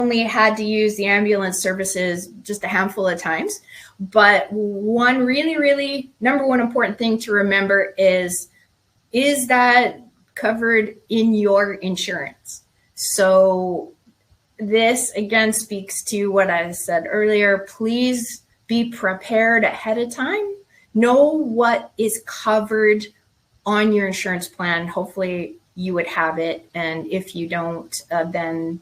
only had to use the ambulance services just a handful of times. But one really number one important thing to remember is that covered in your insurance? So this again speaks to what I said earlier. Please be prepared ahead of time. Know what is covered on your insurance plan. Hopefully you would have it. And if you don't, then,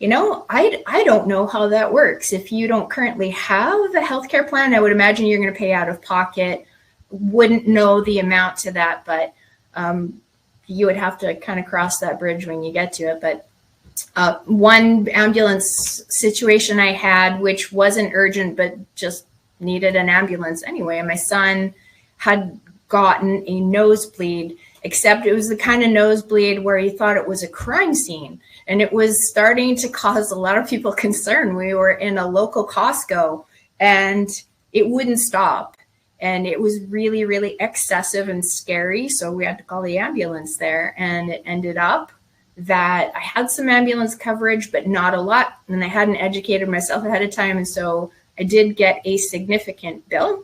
I don't know how that works. If you don't currently have a healthcare plan, I would imagine you're going to pay out of pocket. Wouldn't know the amount to that, but you would have to kind of cross that bridge when you get to it. But one ambulance situation I had, which wasn't urgent, but just needed an ambulance anyway. And my son had gotten a nosebleed, except it was the kind of nosebleed where he thought it was a crime scene. And it was starting to cause a lot of people concern. We were in a local Costco and it wouldn't stop. And it was really excessive and scary. So we had to call the ambulance there. And it ended up that I had some ambulance coverage, but not a lot. And I hadn't educated myself ahead of time. And so I did get a significant bill.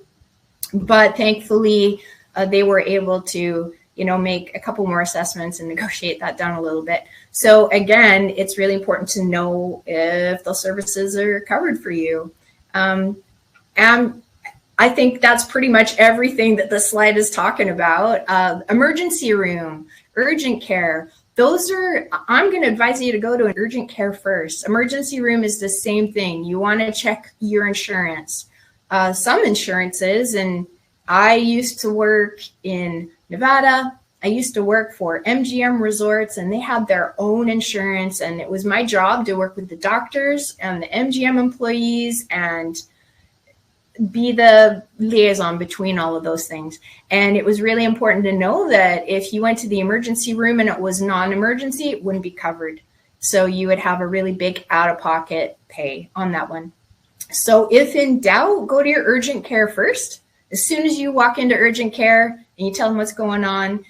But thankfully, they were able to, make a couple more assessments and negotiate that down a little bit. So again, it's really important to know if those services are covered for you. And I think that's pretty much everything that the slide is talking about. Emergency room, urgent care. I'm going to advise you to go to an urgent care first. Emergency room is the same thing. You want to check your insurance. Some insurances, and I used to work in Nevada. I used to work for MGM Resorts, and they had their own insurance. And it was my job to work with the doctors and the MGM employees and be the liaison between all of those things. And it was really important to know that if you went to the emergency room and it was non-emergency, it wouldn't be covered. So you would have a really big out-of-pocket pay on that one. So if in doubt, go to your urgent care first. As soon as you walk into urgent care and you tell them what's going on,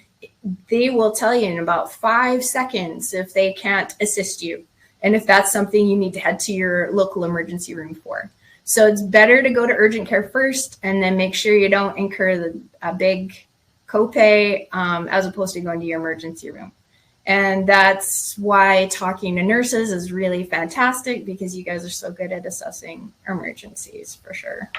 they will tell you in about 5 seconds if they can't assist you. And if that's something you need to head to your local emergency room for. So it's better to go to urgent care first and then make sure you don't incur a big copay as opposed to going to your emergency room. And that's why talking to nurses is really fantastic, because you guys are so good at assessing emergencies for sure.